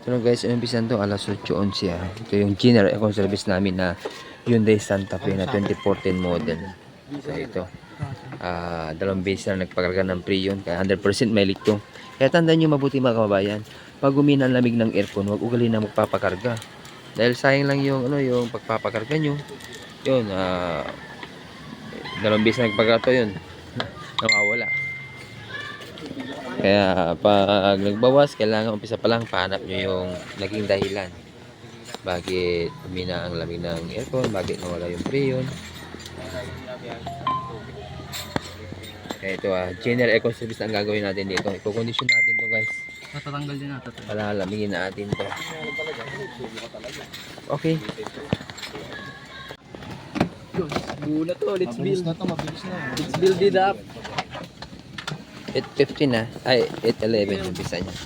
So guys, umpisan to alas 8:11 ah. Ito yung general aircon service namin na Hyundai Santa Fe na 2014 model. So ito. Dalawang beses na nagpakarga ng Freon kaya 100% may leak to. Kaya tandaan nyo mabuti mga kababayan. Pag umina ang lamig ng aircon, huwag ugali na magpapakarga. Dahil sayang lang yung yung pagpapakarga nyo. Yun, dalawang beses na nagpakarga to yun. Nawawala. Kaya pag nagbawas, kailangan umpisa pa lang pahanap nyo yung naging dahilan. Bakit umina ang lamig ng aircon, bakit nawala yung freon. Kaya ito general aircon service ang gagawin natin dito. Ipokondisyon natin to guys. Matatanggal din natin. Palalamigin natin to. Okay. Muna to, let's build. Mabilis na. Let's build it up. 8:15 na. Ay, 8:11 yung umpisa niya.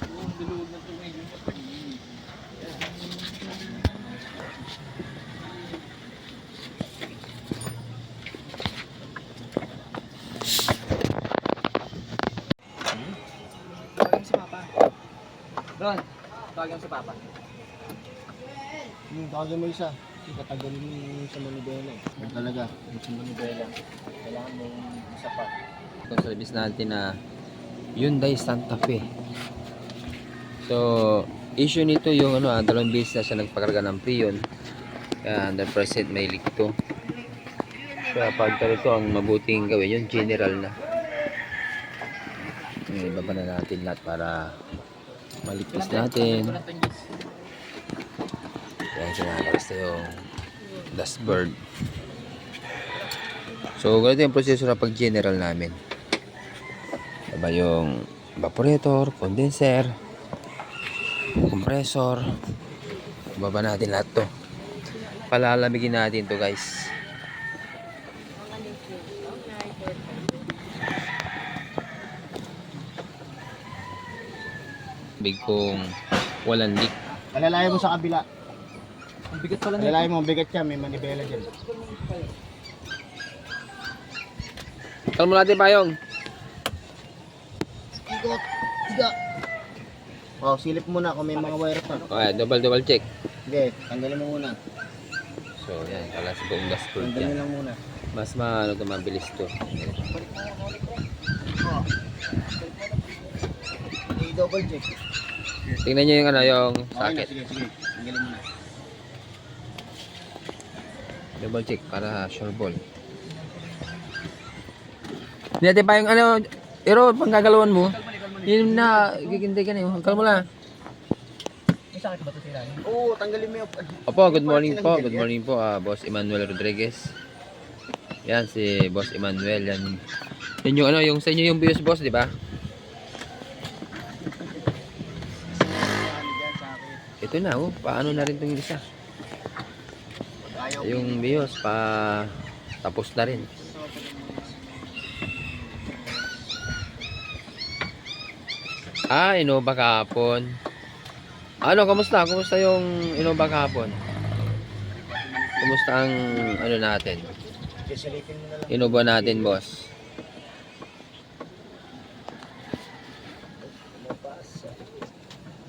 Tawagin si Papa. Ron, tawagin si Papa. Tawagin mo isa. Katagalin mo yung sa manibela. Yan talaga. Yung sa manibela. Kailangan mo isa pa. Itong service natin na Hyundai Santa Fe. So, issue nito yung dalawang beses na siya nagpakarga ng freon. Kaya 100% may leak to. Kaya pag ito ang mabuting gawin yung general na. Ngayon, ibaba na natin lahat para maligtas natin. Kaya sinalabas na yung dashboard. So, ganito yung proseso na pag general namin. Diba yung evaporator, condenser, compressor. Ibaba natin lahat to. Palalamigin natin to guys. Big kung walang leak. Alalayan mo sa kabila. Ang bigat pala nito. Alalayan mo, bigat siya. May manibela dyan. Tanggalin mo natin payong. Ikot. Tiga. Oh, silip muna kung may mga wire pa. Okay, double check. Sige, tanggalin mo muna. So, yan. Pala sa buong dashboard Tanggalin yan. lang muna. Mas mabilis to. Oh. I-double check. Tingnan nyo yung yung Okay na, socket. sige. Tanggalin muna. Double check para sure ball. Hindi natin pa yung pero pang gagalawan mo, yun na, gigintay ka na yun. Hanggal mo lang. May sakit ba ito sa ilalim? Oo, tanggalin mo yung... Opo, good morning po. Good morning po, Boss Emmanuel Rodriguez. Yan, si Boss Emmanuel. Yan, yun yung yung sa inyo yung bios boss, di ba? Ito na, paano na rin itong isa. Yung bios, tapos na rin. Innova kahapon. Kamusta? Kamusta yung Innova kahapon? Kamusta ang natin? Silipin mo na lang. Innova natin, boss.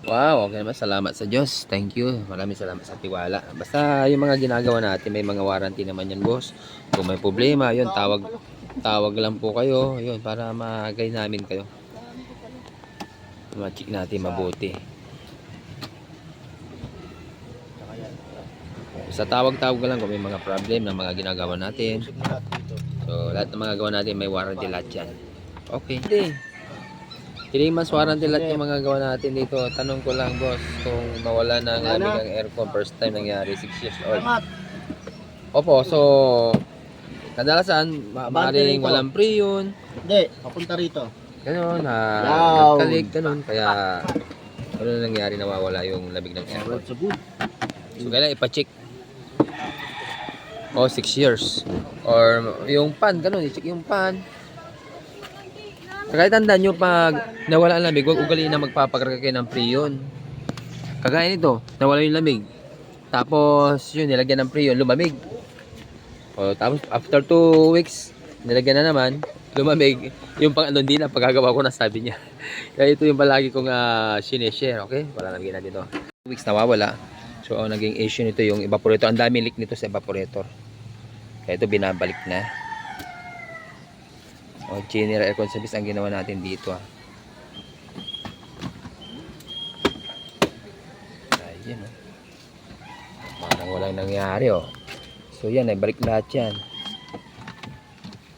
Wow, okay naman. Salamat sa Diyos. Thank you. Maraming salamat sa tiwala. Basta yung mga ginagawa natin, may mga warranty naman yan, boss. Kung may problema, yun, tawag lang po kayo. Yun, para ma-guide namin kayo. Ma-check natin mabuti. Sa tawag-tawag lang kung may mga problem na mga ginagawa natin. So, lahat ng mga gawa natin may warranty lahat yan. Okay. 3 months warranty lahat yung mga gawa natin dito. Tanong ko lang, boss, kung mawala ng lamig ang aircon, first time nangyari, 6 years old. Opo, so kadalasan maaaring walang freon. Hindi, papunta rito. Ganon, nagkalik, ganon. Kaya, nangyari, nawawala yung lamig ng aircon. So good. So, kailangan ipacheck. 6 years. Or, yung pan, ganon, i-check yung pan. Kaya tandaan nyo, pag nawala ang lamig, huwag ugaliin na magpapakarga kayo ng freon. Kagaya nito, nawala yung lamig. Tapos, yun, nilagyan ng freon, lumamig. Tapos, after 2 weeks, nilagyan na naman, lumamig. Yung hindi na pagkagawa ko na sabi niya. Kaya ito yung palagi kong sineshare, okay? Wala nabigyan natin ito. weeks nawawala. So ang naging issue nito yung evaporator. Ang daming leak nito sa evaporator. Kaya ito binabalik na. O, general aircon service ang ginawa natin dito. Ayun, oh. Parang walang nangyari, oh. So yan, ay balik lahat yan.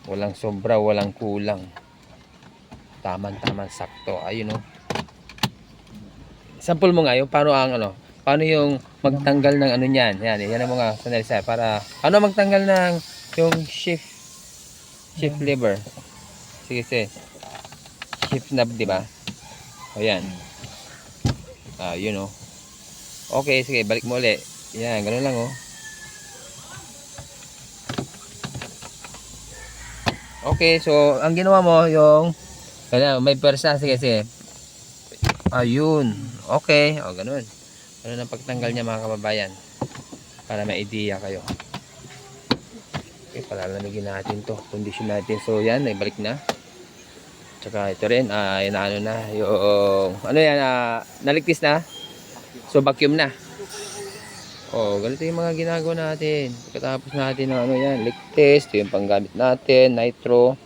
Walang sobra, walang kulang. Taman-taman, sakto. Ayun, oh. Sample mo nga yung paano ang ano, paano yung magtanggal ng ano niyan. Yan, yan ang mga sandali sa para paano magtanggal ng yung shift lever. Sige, sige. Shift knob, di ba? Ayan. Yun, oh. Okay, sige, balik mo ulit. Yan, ganun lang, oh. Okay, so ang ginawa mo yung may persa, sige, sige. Ayun. Okay. O, ganun. Ganun ang pagtanggal niya, mga kababayan. Para may idea kayo. Okay, palalamigin natin to. Condition natin. So, yan. Naibalik na. Tsaka ito rin. Ano na. Yung, ano yan. Naligtis na. So, vacuum na. O, ganito yung mga ginagawa natin. Pagkatapos natin ng ano yan. Leak test. Ito yung panggamit natin. Nitro.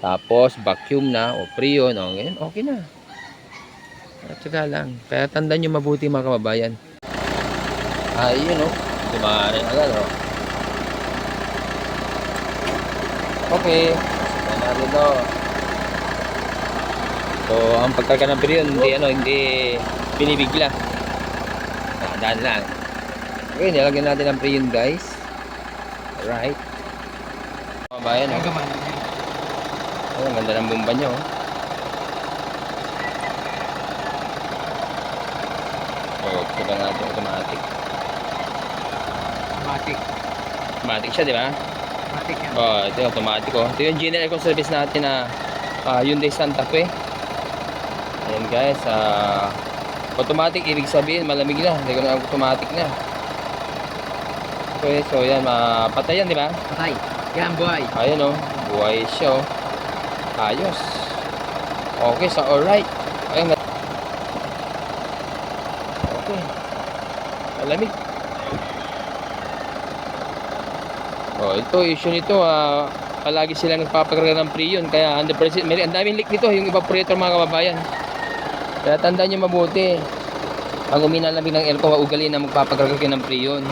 Tapos, vacuum na. O, freon. O, ganyan. Okay na. At saka lang. Kaya tandaan nyo mabuti, mga kababayan. Ayun, oh. Dumarin agad, oh. Okay. Saka natin, oh. So, ang pagkarga ng period, hindi binibigla. Daan lang. Okay, nilagyan natin ang period, guys. Alright. Kababayan, oh. Oh, ang ganda ng bomba nyo, oh. Saka natin automatic. Automatic siya, di ba? Matik yan. Oh, ito yung automatic, oh. Ito yung general aircon service natin na Hyundai Santa Fe. Ayan, guys. Automatic, ibig sabihin, malamig na. Hindi ko na automatic na. Okay, so yan, patay yan, di ba? Patay. Yan, buhay. Ayan, oh. Buhay siya, oh. Ayos. Okay, so alright. Ayan, okay. Malamig. Oh, ito issue nito, palagi sila nagpapakarga ng freon kaya 100%, ang daming leak nito yung evaporator, mga kababayan. Kaya tandaan niyo mabuti. Pag uminalamig ng aircon, ugali na magpapakarga kayo ng freon.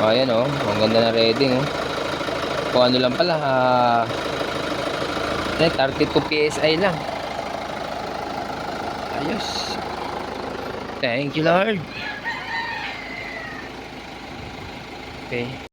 Ayan, oh, ang ganda na reading, oh. Kung ano lang pala, 32 PSI lang. Ayos. Thank you, Lord. Okay.